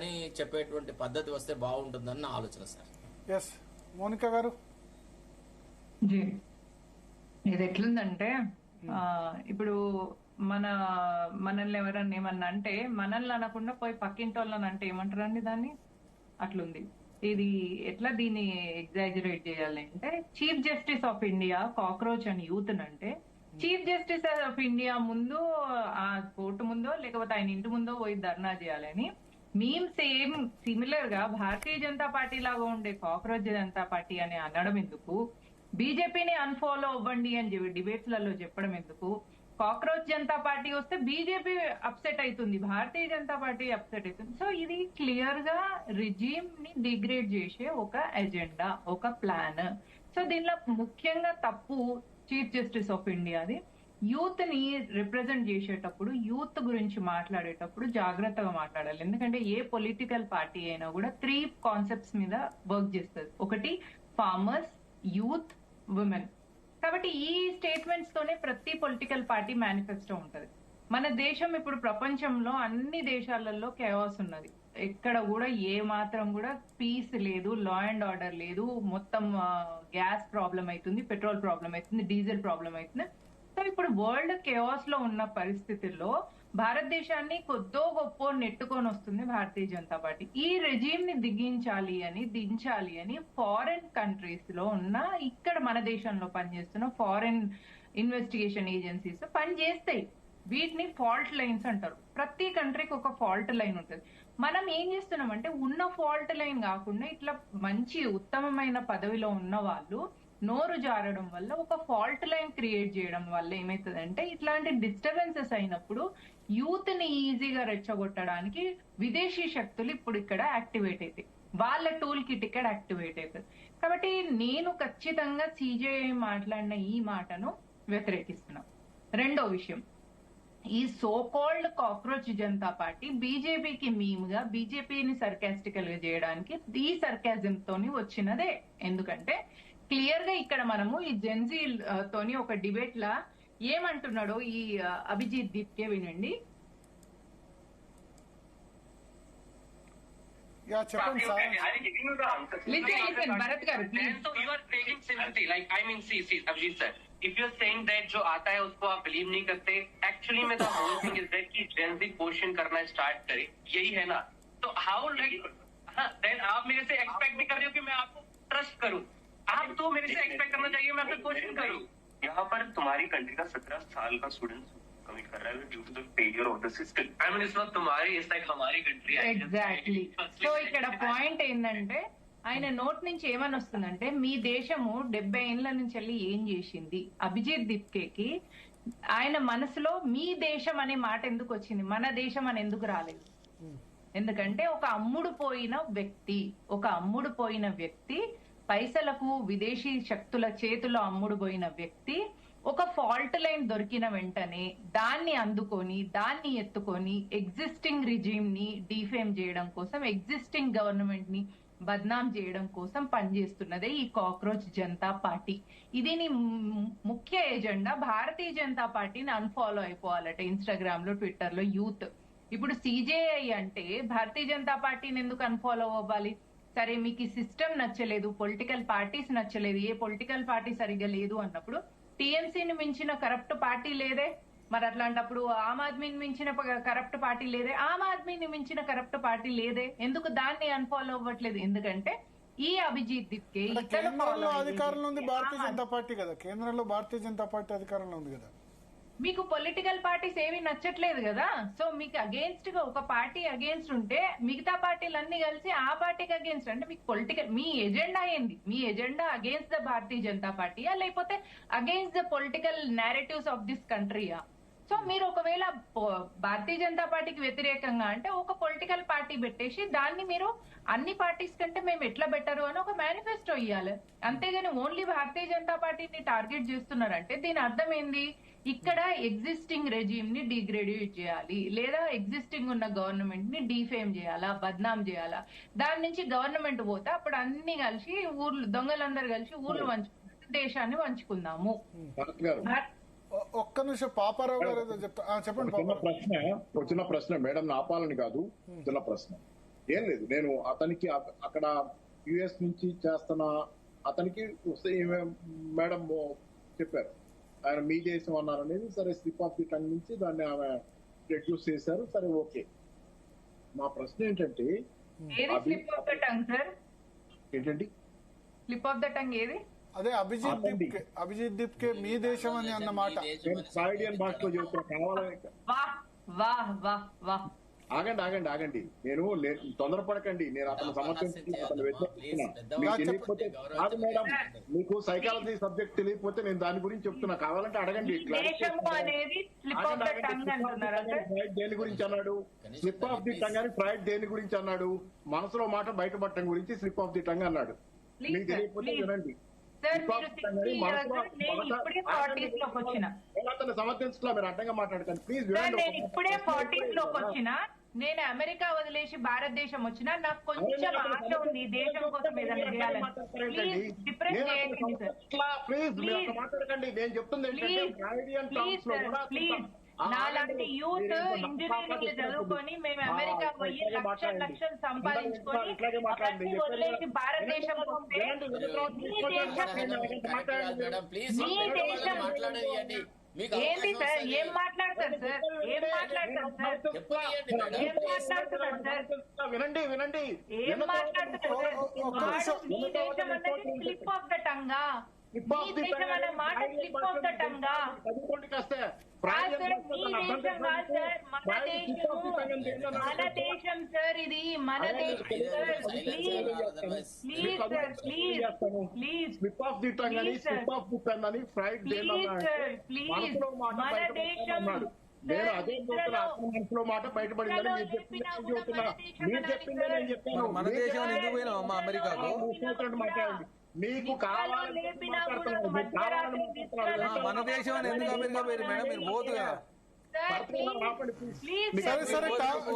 అని చెప్పేటువంటి పద్ధతి వస్తే బాగుంటుందని నా ఆలోచన సార్. ఎస్ మోనికా గారు. ఇది ఎట్లుందంటే ఇప్పుడు మనల్ని ఎవరన్నా ఏమన్నా అంటే మనల్ని అనకుండా పోయి పక్కింటి వాళ్ళని అంటే ఏమంటారండి దాన్ని, అట్లుంది. ఇది ఎట్లా దీన్ని ఎగ్జాజరేట్ చేయాలి అంటే, chief justice of India cockroach అని యూత్ అంటే చీఫ్ జస్టిస్ ఆఫ్ ఇండియా ముందు ఆ కోర్టు ముందో లేకపోతే ఆయన ఇంటి ముందో పోయి ధర్నా చేయాలని మేము సేమ్ సిమిలర్ గా భారతీయ జనతా పార్టీ లాగా ఉండే కాక్రోచ్ జనతా పార్టీ అని అనడం ఎందుకు, బీజేపీని అన్ఫాలో అవ్వండి అని డిబేట్స్ లలో చెప్పడం ఎందుకు, కాక్రోచ్ జనతా పార్టీ వస్తే బీజేపీ అప్సెట్ అవుతుంది, భారతీయ జనతా పార్టీ అప్సెట్ అవుతుంది. సో ఇది క్లియర్ గా రిజీమ్ ని డిగ్రేడ్ చేసే ఒక ఎజెండా, ఒక ప్లాన్. సో దీనిలో ముఖ్యంగా తప్పు చీఫ్ జస్టిస్ ఆఫ్ ఇండియాది. యూత్ ని రిప్రజెంట్ చేసేటప్పుడు, యూత్ గురించి మాట్లాడేటప్పుడు జాగ్రత్తగా మాట్లాడాలి. ఎందుకంటే ఏ పొలిటికల్ పార్టీ అయినా కూడా 3 కాన్సెప్ట్స్ మీద వర్క్ చేస్తుంది. ఒకటి ఫార్మర్స్, యూత్, ఉమెన్. కాబట్టి ఈ స్టేట్మెంట్స్ తోనే ప్రతి పొలిటికల్ పార్టీ మేనిఫెస్టో ఉంటది. మన దేశం ఇప్పుడు ప్రపంచంలో అన్ని దేశాలలో కేయాస్ ఉన్నది. ఎక్కడ కూడా ఏ మాత్రం కూడా పీస్ లేదు, లా అండ్ ఆర్డర్ లేదు. మొత్తం గ్యాస్ ప్రాబ్లం అవుతుంది, పెట్రోల్ ప్రాబ్లం అవుతుంది, డీజిల్ ప్రాబ్లం అవుతుంది. సో ఇప్పుడు వరల్డ్ కేయాస్ లో ఉన్న పరిస్థితుల్లో భారతదేశాన్ని కొద్దో గొప్ప నెట్టుకొని వస్తుంది భారతీయ జనతా పార్టీ. ఈ రెజీమ్ ని దించాలి అని ఫారెన్ కంట్రీస్ లో ఉన్న, ఇక్కడ మన దేశంలో పనిచేస్తున్న ఫారెన్ ఇన్వెస్టిగేషన్ ఏజెన్సీస్ పనిచేస్తాయి. వీటిని ఫాల్ట్ లైన్స్ అంటారు. ప్రతి కంట్రీకి ఒక ఫాల్ట్ లైన్ ఉంటుంది. మనం ఏం చేస్తున్నామంటే ఉన్న ఫాల్ట్ లైన్ కాకుండా ఇట్లా మంచి ఉత్తమమైన పదవిలో ఉన్న వాళ్ళు నోరు జారడం వల్ల, ఒక ఫాల్ట్ లైన్ క్రియేట్ చేయడం వల్ల ఏమైతుందంటే, ఇట్లాంటి డిస్టర్బెన్సెస్ అయినప్పుడు యూత్ ని ఈజీగా రెచ్చగొట్టడానికి విదేశీ శక్తులు ఇప్పుడు ఇక్కడ యాక్టివేట్ అవుతాయి. వాళ్ళ టూల్ కిట్ ఇక్కడ యాక్టివేట్ అవుతుంది. కాబట్టి నేను ఖచ్చితంగా సిజేఐ మాట్లాడిన ఈ మాటను వ్యతిరేకిస్తున్నా. రెండో విషయం, ఈ సోకాల్డ్ కాక్రోచ్ జనతా పార్టీ బీజేపీకి మీమ్గా, బీజేపీని సర్కాస్టికల్ గా చేయడానికి ఈ సర్కాజం తోని వచ్చినదే. ఎందుకంటే క్లియర్ గా ఇక్కడ మనము ఈ జెన్జీ తోని ఒక డిబేట్ లా ఏమంటున్నాడో ఈ అభిజిత్ దీప్కే వినండి. చెప్పండి సార్. భరత్ గారు please. If you're saying that जो आता है उसको आप बिलीव नहीं करते, actually में the whole thing is that कि Gen Z क्वेश्चन करना स्टार्ट करे, यही है ना? तो how like then आप मेरे से एक्सपेक्ट भी कर रहे हो कि मैं आपको ट्रस्ट करूं? आप तो मेरे से एक्सपेक्ट करना चाहिए मैं आपसे क्वेश्चन करूं. यहाँ पर तुम्हारी कंट्री का 17 साल का स्टूडेंट कमिट कर रहा है due to the failure of the system. I mean it's not तुम्हारी, it's like हमारी कंट्री. ఎగ్జాక్ట్లీ. సో ఇక్కడ పాయింట్ ఏంటంటే, ఆయన నోట్ నుంచి ఏమని వస్తుందంటే, మీ దేశము 70 ఏళ్ల నుంచి వెళ్ళి ఏం చేసింది. అభిజిత్ దీప్కేకి ఆయన మనసులో మీ దేశం అనే మాట ఎందుకు వచ్చింది, మన దేశం అని ఎందుకు రాలేదు? ఎందుకంటే ఒక అమ్ముడు పోయిన వ్యక్తి, పైసలకు విదేశీ శక్తుల చేతిలో అమ్ముడు పోయిన వ్యక్తి ఒక ఫాల్ట్ లైన్ దొరికిన వెంటనే దాన్ని అందుకొని, దాన్ని ఎత్తుకొని ఎగ్జిస్టింగ్ రిజీమ్ ని డిఫేమ్ చేయడం కోసం, ఎగ్జిస్టింగ్ గవర్నమెంట్ ని బద్నాం చేయడం కోసం పనిచేస్తున్నదే ఈ కాక్రోచ్ జనతా పార్టీ. ఇది ముఖ్య ఎజెండా. భారతీయ జనతా పార్టీని అన్ఫాలో అయిపోవాలట ఇన్స్టాగ్రామ్ లో, ట్విట్టర్ లో యూత్. ఇప్పుడు సిజేఐ అంటే భారతీయ జనతా పార్టీని ఎందుకు అన్ఫాలో అవ్వాలి? సరే మీకు ఈ సిస్టమ్ నచ్చలేదు, పొలిటికల్ పార్టీస్ నచ్చలేదు, ఏ పొలిటికల్ పార్టీ సరిగ్గా లేదు అన్నప్పుడు టీఎంసీని మించిన కరప్ట్ పార్టీ లేదే. మరి అట్లాంటప్పుడు ఆమ్ ఆద్మీని మించిన కరప్ట్ పార్టీ లేదే, ఆమ్ ఆద్మీని మించిన కరప్ట్ పార్టీ లేదే, ఎందుకు దాన్ని అన్ఫాలో అవ్వట్లేదు? ఎందుకంటే ఈ అభిజిత్ దీప్కే కేంద్రంలో అధికారంలో ఉంది భారతీయ జనతా పార్టీ కదా, కేంద్రంలో భారతీయ జనతా పార్టీ అధికారంలో ఉంది కదా. మీకు పొలిటికల్ పార్టీస్ ఏవి నచ్చట్లేదు కదా. సో మీకు అగేన్స్ట్ గా ఒక పార్టీ అగేన్స్ట్ ఉంటే మిగతా పార్టీలన్నీ కలిసి ఆ పార్టీకి అగేన్స్ట్, అంటే మీకు పొలిటికల్ మీ ఎజెండా ఏంది? మీ agenda against the Bharatiya Janata పార్టీయా, లేకపోతే against the political narratives of this కంట్రీయా? సో మీరు ఒకవేళ భారతీయ జనతా పార్టీకి వ్యతిరేకంగా అంటే ఒక పొలిటికల్ పార్టీ పెట్టేసి దాన్ని మీరు అన్ని పార్టీస్ కంటే మేము ఎట్లా బెటరు అని ఒక మేనిఫెస్టో ఇవ్వాలి. అంతేగాని ఓన్లీ భారతీయ జనతా పార్టీని టార్గెట్ చేస్తున్నారంటే దీని అర్థం ఏంది? ఇక్కడ ఎగ్జిస్టింగ్ రెజీమ్ ని డిగ్రేడియేట్ చేయాలి, లేదా ఎగ్జిస్టింగ్ ఉన్న గవర్నమెంట్ ని డిఫేమ్ చేయాలా, బద్నాం చేయాలా. దాని నుంచి గవర్నమెంట్ పోతే అప్పుడు అన్ని కలిసి ఊర్లు, దొంగలందరూ కలిసి ఊర్లు వంచుకుంటారు, దేశాన్ని వంచుకుందాము. ఒక్క నిమిషం పాపారావు గారు ఏదో చెప్తా, చెప్పండి. చిన్న ప్రశ్న మేడం ఆపాలని కాదు, చిన్న ప్రశ్న. ఏం లేదు, నేను అతనికి అక్కడ యుఎస్ నుంచి చేస్తున్న అతనికి మేడం చెప్పారు, ఆయన మీ దేశం అన్నారు అనేది. సరే, స్లిప్ ఆఫ్ ది టంగ్ నుంచి దాన్ని ఆమె రెడ్యూస్ చేశారు. సరే, ఓకే. మా ప్రశ్న ఏంటంటే slip of the tongue sir, ఏంటండి స్లిప్ ఆఫ్ ద టంగ్ ఏది? అదే అభిజిత్ దీప్కే మీ దేశం అని అన్నమాట. నేను ఫ్రాయిడియన్ భాషలో చెబుతున్నా, కావాలని. వాహ్ వాహ్ వాహ్ వాహ్. ఆగండి. నేను తొందరపడకండి. నేను అతను సమర్థించిన అతను వ్యతిరేకిస్తున్నా. మీకు తెలియకపోతే కాదు మేడం, మీకు సైకాలజీ సబ్జెక్ట్ తెలియకపోతే నేను దాని గురించి చెప్తున్నా. కావాలంటే అడగండి. ఫ్రాయిడ్ దేని గురించి అన్నాడు? స్లిప్ ఆఫ్ ది టంగ్ అని ఫ్రాయిడ్ దేని గురించి అన్నాడు? మనసులో మాట బయటపడటం గురించి స్లిప్ ఆఫ్ ది టంగ్ అన్నాడు. మీకు తెలియకపోతే వినండి. అతను సమర్థించలా, మీరు అడ్డంగా మాట్లాడకండి ప్లీజ్. నేను ఇప్పుడే 40s లోకి వచ్చిన, నేను అమెరికా వదిలేసి భారతదేశం వచ్చినా నాకు కొంచెం ఆశ ఉంది దేశం కోసం ఏదైనా చేయాలని. మాట్లాడకండి. నేను చెప్తుంది ప్లీజ్ నాలాంటి యూత్ ఇంజనీరింగ్ చదువుకొని మేము అమెరికా పోయి లక్షలు సంపాదించుకొని వదిలేసి భారతదేశం వస్తే ఏంటి సార్? ఏం మాట్లాడతారు సార్? ఏం మాట్లాడతారు సార్? వినండి ఏం మాట్లాడుతున్నారు సార్? మీ దేశం అన్నది స్లిప్ ఆఫ్ ద టంగా? మీ దేశం అనే మాట స్లిప్ ఆఫ్ ద టంగా? మన దేశం సార్, ఇది మన దేశం sir. Please sir, please slip of the tongue అని స్లిప్ ఆఫ్ ది టంగ్ అని ఫ్రైడ్ మనసులో మాట బయటపడుతున్నాడు. నేను అదే మనసులో మాట బయటపడిందని మీరు చెప్తున్నా. మీరు చెప్పిందే నేను చెప్పాను. మన దేశం ఎందుకు పోయినా అమ్మా అమెరికాకు? మాట్లాడండి. మీకు కావాలని మన దేశం అని ఎందుకు అమెరికా పోయారు మేడం? మీరు పోతుగా. సరే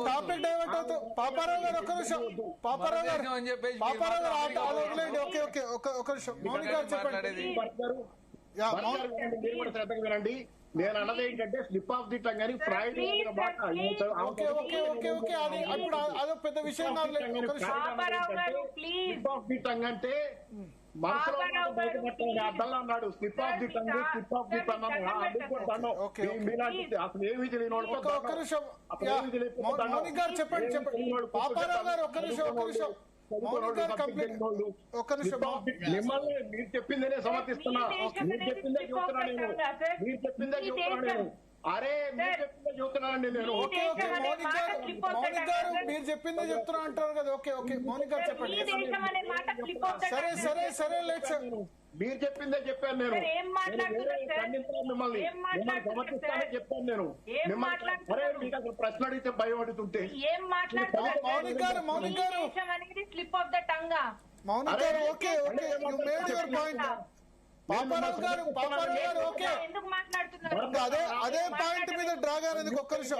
టాపిక్ డైవర్ట్ అవుతాం. పాపారావు గారు ఒక్క నిమిషం. పాపారావు గారు వదిలేండి. ఓకే ఒక నిమిషం. మౌనిక గారు చెప్పండి. శ్రద్ధగా వినండి. నేను అన్నది ఏంటంటే స్లిప్ ఆఫ్ ది టంగ్ అని ఫ్రైడ్ ఇప్పుడు అదో పెద్ద విషయం. స్లిప్ ఆఫ్ ది టంగ్ అంటే మనసులో బయటపట్టాలి అర్థంలో అన్నాడు. స్లిప్ ఆఫ్ ది టంగ్ అసలు ఏమి తెలియని మిమ్మల్ని మీరు చెప్పిందనే సమర్థిస్తున్నా. మీరు చెప్పిందే చెబుతున్నా నేను. అరే మీరు చెప్పిందే చెబుతున్నానండి నేను. మౌనిక్ గారు మీరు చెప్పిందే చెప్తున్నా అంటారు కదా. ఓకే మౌనిక్ గారు చెప్పండి. సరే మీరు చెప్పిందే చెప్పాను నేను. మిమ్మల్ని సమర్థిస్తానని చెప్పాను నేను. మిమ్మల్ని అరే మీకు అసలు ప్రశ్న అడిగితే భయం అడుగుతుంటే మౌనిక్ గారు okay made your point. Paparao గారు ఓకే. అదే పాయింట్ మీద డ్రాగన్ ఎందుకు? ఒక్క నిమిషం.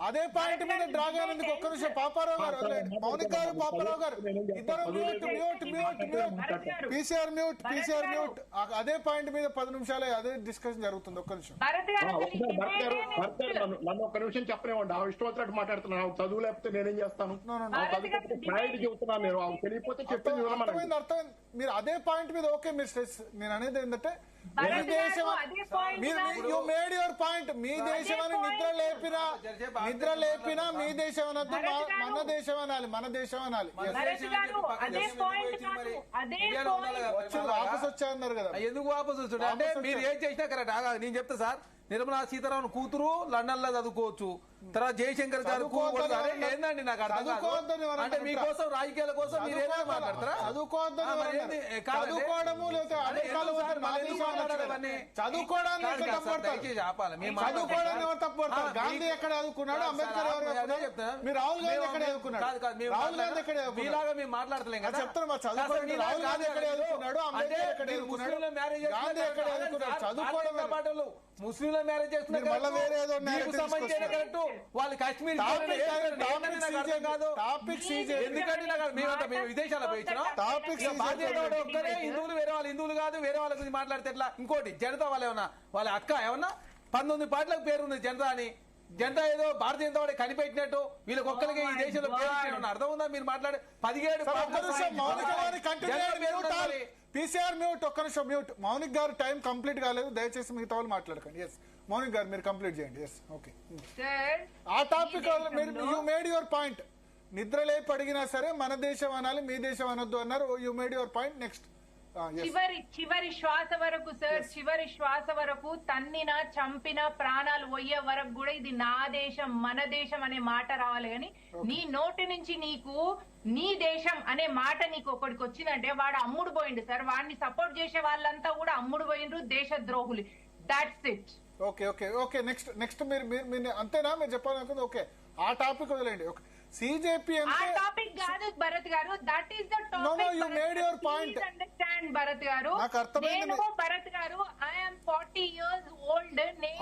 అదే పాయింట్ మీద డ్రాగన్ ఎందుకు? ఒక్క నిమిషం. పాపారావు గారు మౌనిక్ గారు పాపారావు గారు ఇద్దరు మ్యూట్. PCR mute. అదే పాయింట్ మీద 10 నిమిషాలే అదే డిస్కషన్ జరుగుతుంది. ఒక్క నిమిషం. నన్ను ఒక్క నిమిషం చెప్పనివ్వండి. ఆ ఇష్టం వచ్చినట్టు మాట్లాడుతున్నాను. చదువు లేకపోతే నేనేం చేస్తాను? చెబుతున్నాను నేను. తెలియకపోతే చెప్పింది అర్థమైంది. మీరు అదే పాయింట్ మీద ఓకే. మీరు స్ట్రెస్ నేను అనేది ఏంటంటే మీ దేశం యూ మేడ్ యువర్ పాయింట్. మీ దేశం అని నిద్ర లేపినా మీ దేశం అనద్దు, మన దేశం అనాలి. వాపస్ వచ్చాయన్నారు కదా. ఎందుకు వాపస్ వచ్చాడు అంటే మీరు ఏం చేసినా కరెక్ట్. నేను చెప్తా సార్, నిర్మలా సీతారామన్ కూతురు లండన్ లో చదువుకోవచ్చు, తర్వాత జయశంకర్ గారు ఏందండి నాకు అర్థం కాదు. అంటే మీకోసం రాజకీయాల కోసం మీరు ఏదైనా మాట్లాడతారా? గాంధీ ఎక్కడ చదువుకున్నాడు? అంబేద్కర్ మీరు రాహుల్ గాంధీ ఎక్కడ చదువుకున్నాడు? రాహుల్ గాంధీ ఎక్కడ మీలాగా మేము మాట్లాడతలేం కదా. చెప్తాను చదువుకోండి. రాహుల్ గాంధీ ఎక్కడ చదువుకున్నాడు? అంబేద్కర్ ఎక్కడ చదువుకున్నాడు? గాంధీ ఎక్కడ చదువుకున్నాడు? చదువుకోవడం పాటలు ముస్లింల మ్యారేజ్ చేస్తున్నారు. వాళ్ళు కాశ్మీర్ ఎందుకంటే మేము విదేశాల్లో పోయించినాం. ఒక్కరే హిందువులు వేరే వాళ్ళు హిందువులు కాదు, వేరే వాళ్ళ గురించి మాట్లాడితే ఎట్లా? ఇంకోటి జనతా వాళ్ళు ఏమన్నా వాళ్ళ అక్క ఏమన్నా 19 పార్టీలకు పేరు ఉంది జనతా అని. జనతా ఏదో భారతీయ జనతా పార్టీ కనిపెట్టినట్టు వీళ్ళకి ఒక్కరికి ఈ దేశంలో అర్థం ఉందా? మీరు మాట్లాడే 17 పీసీఆర్ మ్యూట్, ఒక్క నిమిషం మ్యూట్. మౌనిక్ గారు టైం కంప్లీట్ కాలేదు, దయచేసి మిగతా వాళ్ళు మాట్లాడకండి. ఎస్ మౌనిక్ గారు మీరు కంప్లీట్ చేయండి. Yes okay. ఆ topic you made your point. నిద్ర లేపి అడిగినా సరే మన దేశం అనాలి, మీ దేశం అనొద్దు అన్నారు. You made your point. Next చివరి శ్వాస వరకు సార్, చివరి శ్వాస వరకు తన్నిన చంపిన ప్రాణాలు పోయే వరకు కూడా ఇది నా దేశం మన దేశం అనే మాట రావాలి. కానీ నీ నోటి నుంచి నీకు నీ దేశం అనే మాట నీకు ఒకటికి వచ్చిందంటే వాడు అమ్ముడు పోయిండు సార్. వాడిని సపోర్ట్ చేసే వాళ్ళంతా కూడా అమ్ముడు పోయిండ్రు, దేశ ద్రోహులు. That's it. Okay okay okay. Next మీరు అంతేనా మీరు చెప్పాలనుకుంది? ఓకే ఆ టాపిక్ వదిలేండి. ఓకే సిజేపీ టాపిక్ కాదు Bharat garu, that is the topic. You made your point. Understand Bharat garu, నేను Bharat garu I am 40 years old.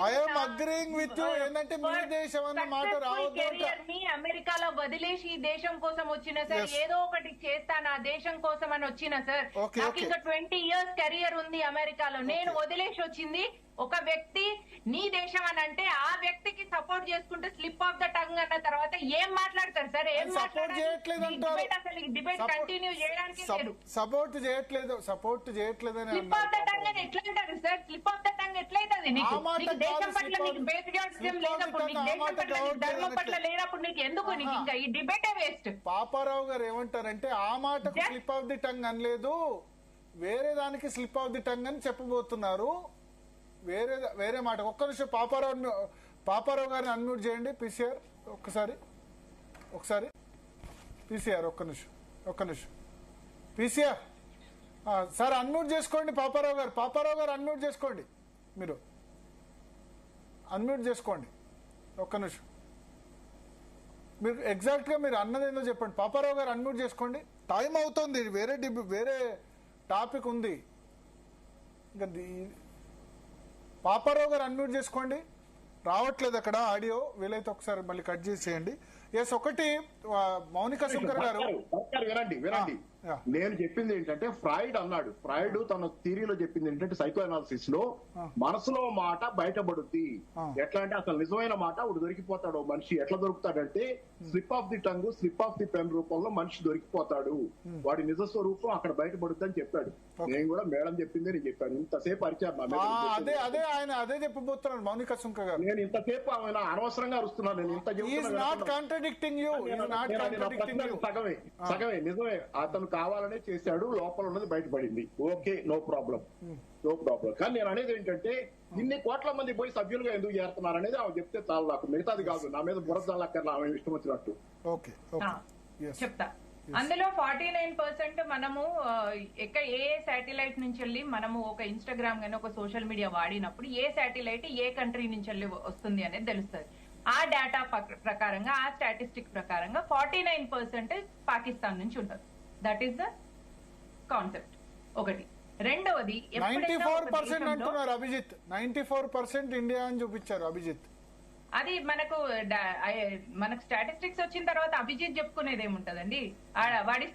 I am agreeing with you. ఏంటంటే మీ దేశం అన్న మాట రావద్దు. మీ అమెరికాలో వదిలేసి ఈ దేశం కోసం వచ్చిన సార్, ఏదో ఒకటి చేస్తా నా దేశం కోసం అని వచ్చిన సార్. నాకు ఇంకా 20 years కెరియర్ ఉంది అమెరికాలో. నేను వదిలేసి వచ్చింది ఒక వ్యక్తి నీ దేశం అని అంటే ఆ వ్యక్తికి సపోర్ట్ చేసుకుంటే స్లిప్ ఆఫ్ ద టంగ్ అన్న తర్వాత ఏం మాట్లాడతారు సార్? ఏం సపోర్ట్ చేయట్లేదు అంటారు. అసలు డిబేట్ కంటిన్యూ చేయడానికి లేదు. సపోర్ట్ చేయట్లేదు అని స్లిప్ ఆఫ్ ద టంగ్ అని ఎట్లా అంటారు సార్? స్లిప్ ఆఫ్ ద టంగ్ ఎట్లయితుంది? నీకు దేశం పట్ల నీకు పేట్రియాటిజం లేనప్పుడు, నీకు దేశం పట్ల నీకు ధర్మం పట్ల లేనప్పుడు నీకు ఎందుకు? నీకు ఇంకా ఈ డిబేటే వేస్ట్. పాపారావు గారు ఏమంటారంటే ఆ మాటకు స్లిప్ ఆఫ్ ది టంగ్ అనలేదు, వేరే దానికి స్లిప్ ఆఫ్ ది టంగ్ అని చెప్పబోతున్నారు. వేరే మాట. ఒక్క నిమిషం పాపారావు గారిని అన్మ్యూట్ చేయండి. పీసీఆర్ ఒకసారి పీసీఆర్ ఒక్క నిమిషం పీసీఆర్ సార్ అన్మ్యూట్ చేసుకోండి. పాపారావు గారు అన్మ్యూట్ చేసుకోండి. మీరు అన్మ్యూట్ చేసుకోండి. ఒక్క నిమిషం మీరు ఎగ్జాక్ట్ గా మీరు అన్నది ఏందో చెప్పండి. పాపారావు గారు అన్మ్యూట్ చేసుకోండి. టైం అవుతుంది, వేరే టాపిక్ ఉంది. ఇంకా పాపారావు గారు అన్మ్యూట్ చేసుకోండి. రావట్లేదు అక్కడ ఆడియో. వీలైతే ఒకసారి మళ్ళీ కట్ చేసేయండి. ఎస్ ఒకటి మౌనిక శంకర్ గారు వినండి. నేను చెప్పింది ఏంటంటే ఫ్రాయిడ్ అన్నాడు. ఫ్రాయిడ్ తన థియరీలో చెప్పింది ఏంటంటే సైకో అనాలిసిస్ లో మనసులో మాట బయటపడుద్ది. ఎట్లా అంటే అసలు నిజమైన మాట ఒకటి దొరికిపోతాడు. మనిషి ఎట్లా దొరుకుతాడంటే slip of the tongue, slip of the pen రూపంలో మనిషి దొరికిపోతాడు. వాడి నిజ స్వరూపం అక్కడ బయటపడుద్ది అని చెప్పాడు. నేను కూడా మేడం చెప్పిందే నేను చెప్పాను. ఇంతసేపు అరిచాను. అదే ఆయన అదే చెప్పబోతున్నాడు మౌనిక శంకర్ గారు. నేను ఇంతసేపు ఆయన అనవసరంగా అరుస్తున్నాను. నేను ఇంత సగమే నిజమే. అతను కావాలనే చేశాడు, లోపల ఉన్నది బయటపడింది. Okay no problem. కానీ నేను అనేది ఏంటంటే ఇన్ని కోట్ల మంది పోయి సభ్యులుగా ఎందుకు చేస్తున్నారు అనేది ఆమె చెప్తే చాలు. నాకు మిగతాది కాదు. నా మీద బురదల్లక్కర్లా ఆమె ఇష్టం వచ్చినట్టు. చెప్తా. అందులో 49% మనము ఏ శాటిలైట్ నుంచి వెళ్ళి మనము ఒక ఇన్స్టాగ్రామ్ గానీ ఒక సోషల్ మీడియా వాడినప్పుడు ఏ శాటిలైట్ ఏ కంట్రీ నుంచి వెళ్ళి వస్తుంది అనేది తెలుస్తుంది. ఆ డేటా ప్రకారంగా, ఆ స్టాటిస్టిక్ ప్రకారంగా 49% పాకిస్తాన్ నుంచి ఉంటుంది. That is the concept. ఒకటి. రెండవది 94% అంటున్నారు అభిజిత్. 94% ఇండియా అని చూపించారు అభిజిత్. అది మనకు స్టాటిస్టిక్స్ వచ్చిన తర్వాత అభిజిత్ చెప్పుకునేది ఏముంటదండి? వాడి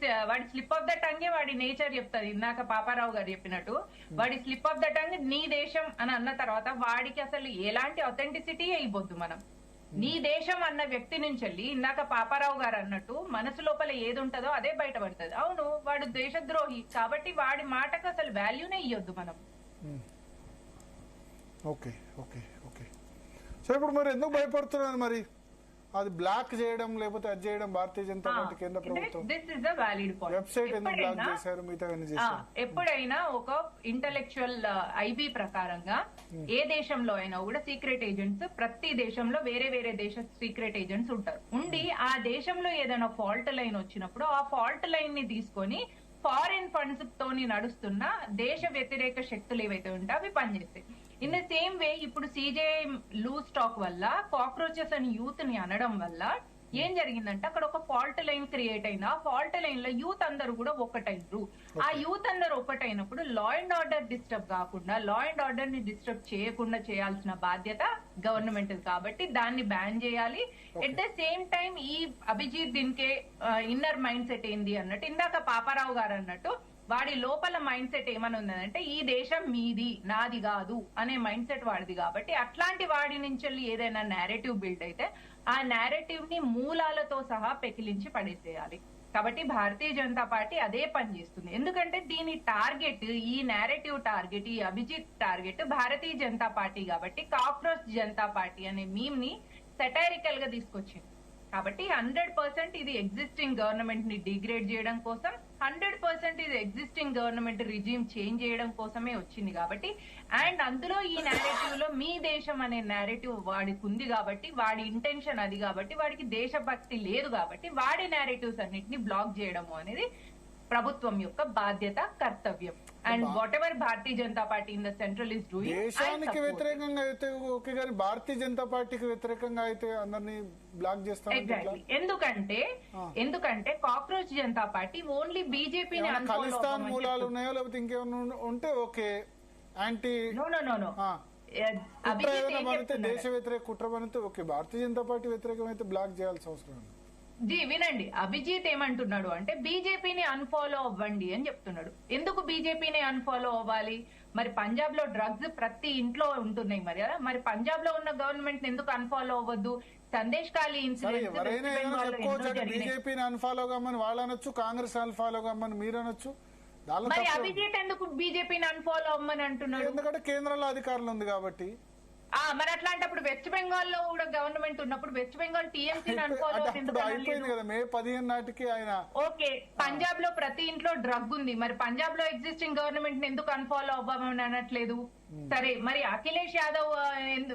స్లిప్ ఆఫ్ ద టంగే వాడి నేచర్ చెప్తాది. ఇందాక పాపారావు గారు చెప్పినట్టు వాడి స్లిప్ ఆఫ్ ద టంగ్ నీ దేశం అని అన్న తర్వాత వాడికి అసలు ఎలాంటి అథెంటిసిటీ అయిపోద్దు. మనం నీ దేశం అన్న వ్యక్తి నుంచి వెళ్ళి ఇందాక పాపారావు గారు అన్నట్టు మనసు లోపల ఏది ఉంటుందో అదే బయటపడుతుంది. అవును వాడు దేశద్రోహి కాబట్టి వాడి మాటకు అసలు వాల్యూనే ఇవ్వద్దు మనం. Okay okay okay. సో ఇప్పుడు మరి ఎందుకు భయపడుతున్నారు? మరి అది బ్లాక్ చేయడం లేకపోతే అది చేయడం భారతీయ జనతా పార్టీ కేంద్ర ప్రభుత్వం వెబ్సైట్ ఎందుకు బ్లాక్ చేశారు? మిగతా ఎప్పుడైనా ఒక ఇంటలెక్చువల్ ఐబీ ప్రకారంగా ఏ దేశంలో అయినా కూడా సీక్రెట్ ఏజెంట్స్, ప్రతి దేశంలో వేరే వేరే దేశ సీక్రెట్ ఏజెంట్స్ ఉంటారు. ఉండి ఆ దేశంలో ఏదైనా ఫాల్ట్ లైన్ వచ్చినప్పుడు ఆ ఫాల్ట్ లైన్ ని తీసుకొని ఫారిన్ ఫండ్స్ తోని నడుస్తున్న దేశ వ్యతిరేక శక్తులు ఏవైతే ఉంటాయో అవి పనిచేస్తాయి. ఇన్ ద సేమ్ వే ఇప్పుడు సీజే లూజ్ టాక్ వల్ల కాక్రోచెస్ అని యూత్ ని అనడం వల్ల ఏం జరిగిందంటే అక్కడ ఒక ఫాల్ట్ లైన్ క్రియేట్ అయింది. ఆ ఫాల్ట్ లైన్ లో యూత్ అందరూ కూడా ఒక్కటైనరు. ఆ యూత్ అందరూ ఒక్కటైనప్పుడు లా అండ్ ఆర్డర్ డిస్టర్బ్ కాకుండా, లా అండ్ ఆర్డర్ ని డిస్టర్బ్ చేయకుండా చేయాల్సిన బాధ్యత గవర్నమెంట్ కాబట్టి దాన్ని బ్యాన్ చేయాలి. ఎట్ ద సేమ్ టైం ఈ అభిజిత్ దీనికే ఇన్నర్ మైండ్ సెట్ ఏంది అన్నట్టు ఇందాక పాపారావు గారు అన్నట్టు వాడి లోపల మైండ్ సెట్ ఏమని ఉందంటే ఈ దేశం మీది నాది కాదు అనే మైండ్ సెట్ వాడిది కాబట్టి అట్లాంటి వాడి నుంచి ఏదైనా నేరేటివ్ బిల్డ్ అయితే ఆ నేరేటివ్ ని మూలాలతో సహా పెకిలించి పడేసేయాలి. కాబట్టి భారతీయ జనతా పార్టీ అదే పని చేస్తుంది. ఎందుకంటే దీని టార్గెట్, ఈ నేరేటివ్ టార్గెట్, ఈ అభిజిత్ టార్గెట్ భారతీయ జనతా పార్టీ కాబట్టి కాక్రోచ్ జనతా పార్టీ అనే మీమ్ ని సెటైరికల్ గా తీసుకొచ్చింది. కాబట్టి 100% ఇది ఎగ్జిస్టింగ్ గవర్నమెంట్ ని డిగ్రేడ్ చేయడం కోసం, 100% ఇది ఎగ్జిస్టింగ్ గవర్నమెంట్ రిజిమ్ చేంజ్ చేయడం కోసమే వచ్చింది. కాబట్టి అండ్ అందులో ఈ నేరేటివ్ లో మీ దేశం అనే నేరేటివ్ వాడికి ఉంది కాబట్టి, వాడి ఇంటెన్షన్ అది కాబట్టి, వాడికి దేశభక్తి లేదు కాబట్టి వాడి నేరేటివ్స్ అన్నిటిని బ్లాక్ చేయడము అనేది ప్రభుత్వం యొక్క బాధ్యత, కర్తవ్యం. And what ever Bharatiya Janata party in the central is doing, దేశానికి వ్యతిరేకంగా అయితే ఓకే, కానీ భారతీయ జనతా పార్టీకి వ్యతిరేకంగా అయితే అందరినీ బ్లాక్ చేస్తాం. ఎగ్జాక్ట్లీ. ఎందుకంటే కాక్రోచ్ జనతా పార్టీ ఓన్లీ బీజేపీని ఖలిస్తాన్ మూలాలు ఉన్నాయో లేకపోతే ఇంకేమైనా ఉంటే ఓకే, యాంటీ కుట్ర ఏదైనా పడితే, దేశ వ్యతిరేక కుట్ర పడితే ఓకే, భారతీయ జనతా పార్టీ వ్యతిరేకం అయితే బ్లాక్ చేయాల్సిన అవసరం ఉంది. జీ వినండి, అభిజిత్ ఏమంటున్నాడు అంటే బీజేపీని అన్ఫాలో అవ్వండి అని చెప్తున్నాడు. ఎందుకు బీజేపీని అన్ఫాలో అవ్వాలి? మరి పంజాబ్ లో డ్రగ్స్ ప్రతి ఇంట్లో ఉంటున్నాయి మరి కదా, మరి పంజాబ్ లో ఉన్న గవర్నమెంట్ ఎందుకు అన్ఫాలో అవ్వద్దు? సందేశ్ ఖాళీ ఎవరైనా చెప్పుకోవచ్చు, బీజేపీని అన్ఫాలో కమ్మని వాళ్ళు అనొచ్చు, కాంగ్రెస్ అన్ఫాలో కమ్మని మీరు అనొచ్చు. మరి అభిజిత్ ఎందుకు బీజేపీని అన్ఫాలో అవ్వమని అంటున్నాడు? ఎందుకంటే కేంద్రంలో అధికారులు ఉంది కాబట్టి. మరి అట్లాంటప్పుడు వెస్ట్ బెంగాల్ లో కూడా గవర్నమెంట్ ఉన్నప్పుడు వెస్ట్ బెంగాల్ టీఎంసీ అయిపోయింది కదా మే 15 నాటికి ఆయన. ఓకే, పంజాబ్ లో ప్రతి ఇంట్లో డ్రగ్ ఉంది, మరి పంజాబ్ లో ఎగ్జిస్టింగ్ గవర్నమెంట్ ఎందుకు అన్ఫాలో అవ్వమని అనట్లేదు? సరే, మరి అఖిలేష్ యాదవ్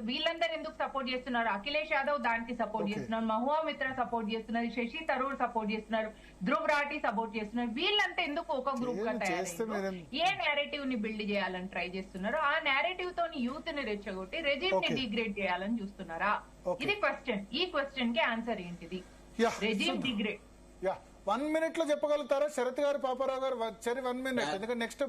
వీళ్ళందరూ ఎందుకు సపోర్ట్ చేస్తున్నారు? అఖిలేష్ యాదవ్ దానికి సపోర్ట్ చేస్తున్నారు, మహువా మిత్రా సపోర్ట్ చేస్తున్నారు, శశి థరూర్ సపోర్ట్ చేస్తున్నారు, ధ్రువ్ రాఠీ సపోర్ట్ చేస్తున్నారు. వీళ్ళంతా ఎందుకు ఒక గ్రూప్ గా తయారయ్యారు? ఏ నేరేటివ్ ని బిల్డ్ చేయాలని ట్రై చేస్తున్నారు? ఆ నేరేటివ్ తోని యూత్ ని రెచ్చగొట్టి రెజిమ్ ని డిగ్రేడ్ చేయాలని చూస్తున్నారా? ఇది క్వశ్చన్. ఈ క్వశ్చన్ కి ఆన్సర్ ఏంటిది? Regime degrade. 1 minute లో చెప్పగలుగుతారా శరత్ గారు, పాపారావు గారు? సరే 1 minute, ఎందుకంటే నెక్స్ట్